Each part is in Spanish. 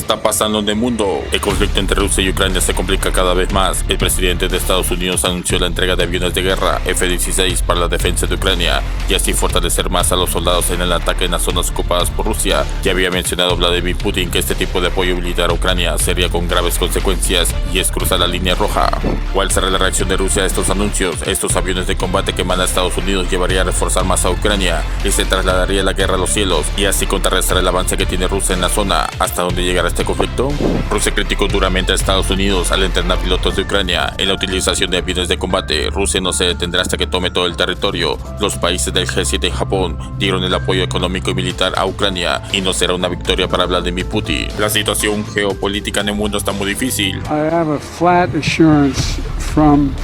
está pasando en el mundo? El conflicto entre Rusia y Ucrania se complica cada vez más. El presidente de Estados Unidos anunció la entrega de aviones de guerra F-16 para la defensa de Ucrania y así fortalecer más a los soldados en el ataque en las zonas ocupadas por Rusia. Ya había mencionado Vladimir Putin que este tipo de apoyo militar a Ucrania sería con graves consecuencias y es cruzar la línea roja. ¿Cuál será la reacción de Rusia a estos anuncios? Estos aviones de combate que manda Estados Unidos llevaría a reforzar más a Ucrania y se trasladaría la guerra a los cielos y así contrarrestar el avance que tiene Rusia en la zona. ¿Hasta dónde llegará este conflicto? Rusia criticó duramente a Estados Unidos al entrenar pilotos de Ucrania en la utilización de aviones de combate. Rusia no se detendrá hasta que tome todo el territorio. Los países del G7 y Japón dieron el apoyo económico y militar a Ucrania y no será una victoria para Vladimir Putin. La situación geopolítica en el mundo está muy difícil. I have a flat assurance from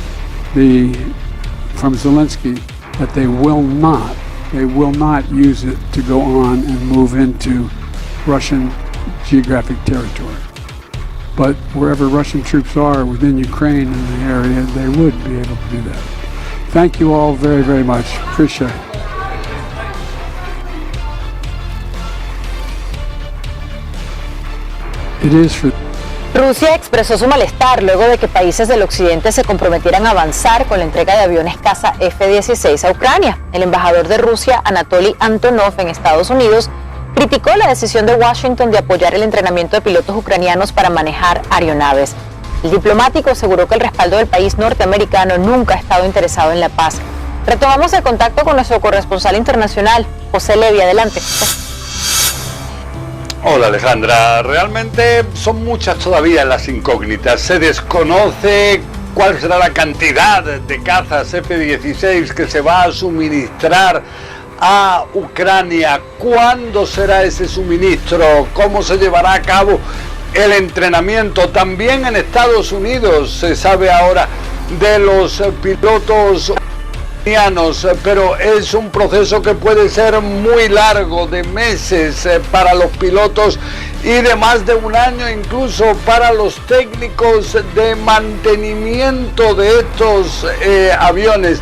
Zelensky that they will not use it to go on and move into Russian geographic territory. But wherever Russian troops are within Ukraine and the area, they would be able to do that. Thank you all very, very much. Appreciate it. It is for Rusia expresó su malestar luego de que países del occidente se comprometieran a avanzar con la entrega de aviones caza F-16 a Ucrania. El embajador de Rusia, Anatoly Antonov, en Estados Unidos, criticó la decisión de Washington de apoyar el entrenamiento de pilotos ucranianos para manejar aeronaves. El diplomático aseguró que el respaldo del país norteamericano nunca ha estado interesado en la paz. Retomamos el contacto con nuestro corresponsal internacional, José Levi. Adelante. Hola Alejandra, realmente son muchas todavía las incógnitas. Se desconoce cuál será la cantidad de cazas F-16 que se va a suministrar a Ucrania, cuándo será ese suministro, cómo se llevará a cabo el entrenamiento. También en Estados Unidos se sabe ahora de los pilotos ucranianos, pero es un proceso que puede ser muy largo, de meses para los pilotos y de más de un año incluso para los técnicos de mantenimiento de estos aviones.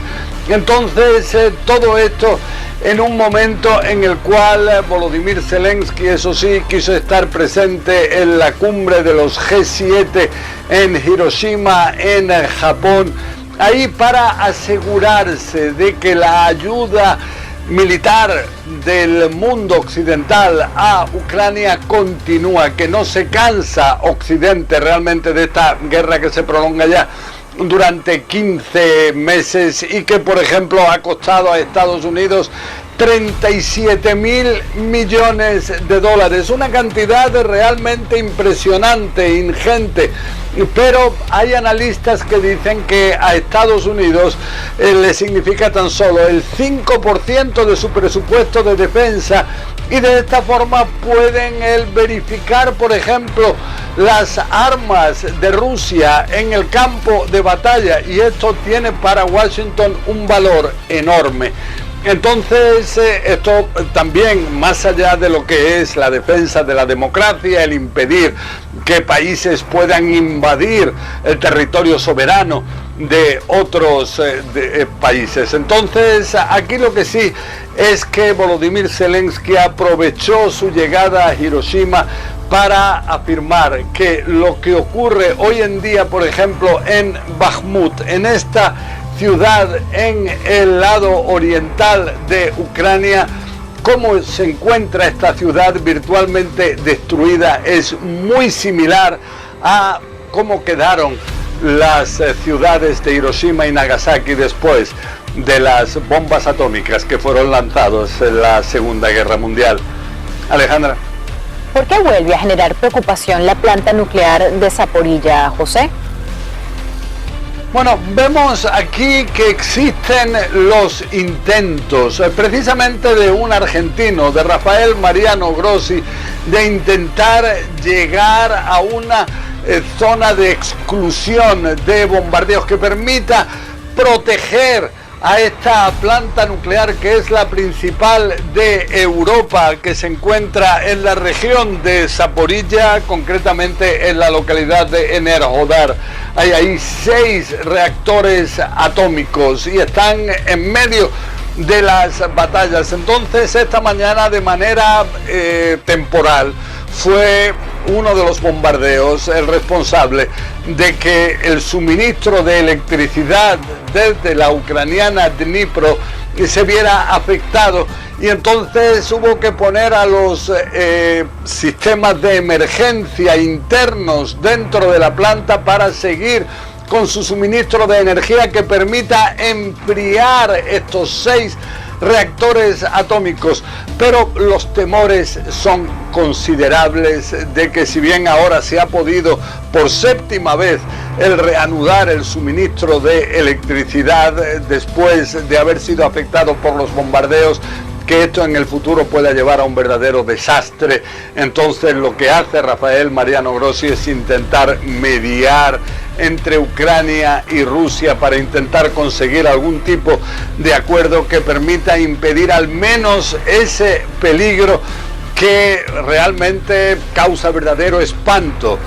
Entonces todo esto en un momento en el cual Volodymyr Zelensky, eso sí, quiso estar presente en la cumbre de los G7 en Hiroshima, en Japón, ahí para asegurarse de que la ayuda militar del mundo occidental a Ucrania continúa, que no se cansa Occidente realmente de esta guerra que se prolonga ya durante 15 meses y que, por ejemplo, ha costado a Estados Unidos 37.000 millones de dólares, una cantidad realmente impresionante, ingente, pero hay analistas que dicen que a Estados Unidos le significa tan solo el 5% de su presupuesto de defensa y de esta forma pueden verificar, por ejemplo, las armas de Rusia en el campo de batalla y esto tiene para Washington un valor enorme. Entonces, esto también, más allá de lo que es la defensa de la democracia, el impedir que países puedan invadir el territorio soberano de otros países. Entonces, aquí lo que sí es que Volodymyr Zelensky aprovechó su llegada a Hiroshima para afirmar que lo que ocurre hoy en día, por ejemplo, en Bakhmut, en esta ciudad en el lado oriental de Ucrania, cómo se encuentra esta ciudad virtualmente destruida, es muy similar a cómo quedaron las ciudades de Hiroshima y Nagasaki después de las bombas atómicas que fueron lanzadas en la Segunda Guerra Mundial. Alejandra. ¿Por qué vuelve a generar preocupación la planta nuclear de Zaporilla, José? Bueno, vemos aquí que existen los intentos, precisamente de un argentino, de Rafael Mariano Grossi, de intentar llegar a una zona de exclusión de bombardeos que permita proteger a esta planta nuclear que es la principal de Europa, que se encuentra en la región de Zaporilla, concretamente en la localidad de Enerhodar. Hay ahí 6 reactores atómicos y están en medio de las batallas. Entonces esta mañana, de manera temporal, fue uno de los bombardeos, el responsable de que el suministro de electricidad desde la ucraniana Dnipro se viera afectado, y entonces hubo que poner a los sistemas de emergencia internos dentro de la planta para seguir con su suministro de energía que permita enfriar estos 6 reactores atómicos. Pero los temores son considerables de que, si bien ahora se ha podido por 7ª vez el reanudar el suministro de electricidad después de haber sido afectado por los bombardeos, que esto en el futuro pueda llevar a un verdadero desastre. Entonces lo que hace Rafael Mariano Grossi es intentar mediar entre Ucrania y Rusia para intentar conseguir algún tipo de acuerdo que permita impedir al menos ese peligro que realmente causa verdadero espanto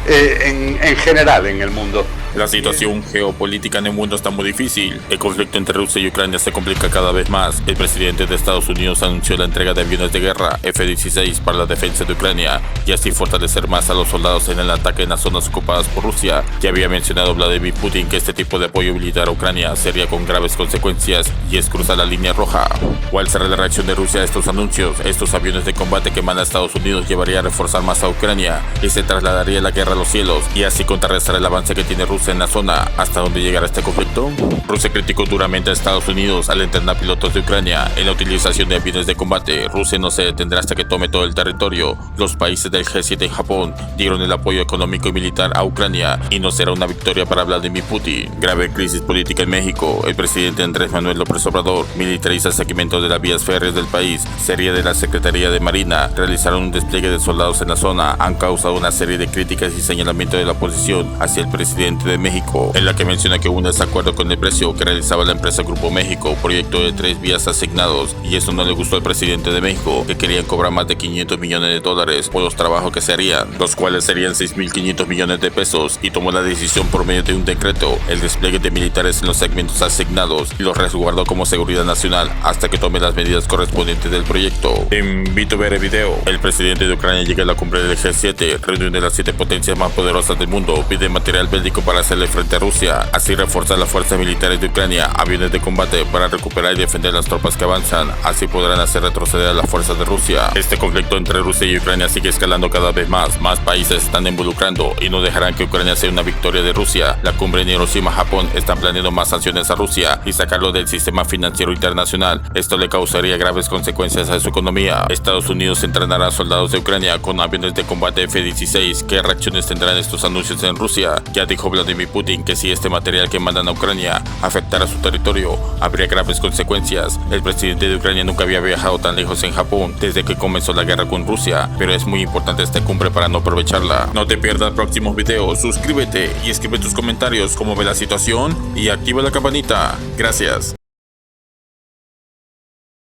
en general en el mundo. La situación geopolítica en el mundo está muy difícil. El conflicto entre Rusia y Ucrania se complica cada vez más. El presidente de Estados Unidos anunció la entrega de aviones de guerra F-16 para la defensa de Ucrania y así fortalecer más a los soldados en el ataque en las zonas ocupadas por Rusia. Ya había mencionado Vladimir Putin que este tipo de apoyo militar a Ucrania sería con graves consecuencias y es cruzar la línea roja. ¿Cuál será la reacción de Rusia a estos anuncios? Estos aviones de combate que manda Estados Unidos llevaría a reforzar más a Ucrania y se trasladaría la guerra a los cielos y así contrarrestar el avance que tiene Rusia en la zona. ¿Hasta dónde llegará este conflicto? Rusia criticó duramente a Estados Unidos al entrenar pilotos de Ucrania en la utilización de aviones de combate. Rusia no se detendrá hasta que tome todo el territorio. Los países del G7 y Japón dieron el apoyo económico y militar a Ucrania y no será una victoria para Vladimir Putin. Grave crisis política en México. El presidente Andrés Manuel López Obrador militariza el seguimiento de las vías férreas del país. Serie de la Secretaría de Marina realizaron un despliegue de soldados en la zona. Han causado una serie de críticas y señalamientos de la oposición hacia el presidente de México, en la que menciona que hubo un desacuerdo con el precio que realizaba la empresa Grupo México, proyecto de 3 vías asignados, y eso no le gustó al presidente de México, que querían cobrar más de $500 millones por los trabajos que se harían, los cuales serían 6.500 millones de pesos, y tomó la decisión por medio de un decreto, el despliegue de militares en los segmentos asignados, y los resguardó como seguridad nacional hasta que tome las medidas correspondientes del proyecto. Te invito a ver el video. El presidente de Ucrania llega a la cumbre del G7, reunión de las 7 potencias más poderosas del mundo, pide material bélico para hacerle frente a Rusia, así reforza las fuerzas militares de Ucrania, aviones de combate para recuperar y defender las tropas que avanzan, así podrán hacer retroceder a las fuerzas de Rusia. Este conflicto entre Rusia y Ucrania sigue escalando cada vez más países están involucrando y no dejarán que Ucrania sea una victoria de Rusia. La cumbre en Hiroshima-Japón están planeando más sanciones a Rusia y sacarlo del sistema financiero internacional. Esto le causaría graves consecuencias a su economía. Estados Unidos entrenará a soldados de Ucrania con aviones de combate F-16. ¿Qué reacciones tendrán estos anuncios en Rusia? Ya dijo Vladimir Putin que si este material que mandan a Ucrania afectara su territorio, habría graves consecuencias. El presidente de Ucrania nunca había viajado tan lejos en Japón desde que comenzó la guerra con Rusia, pero es muy importante esta cumbre para no aprovecharla. No te pierdas próximos videos, suscríbete y escribe tus comentarios cómo ve la situación y activa la campanita. Gracias.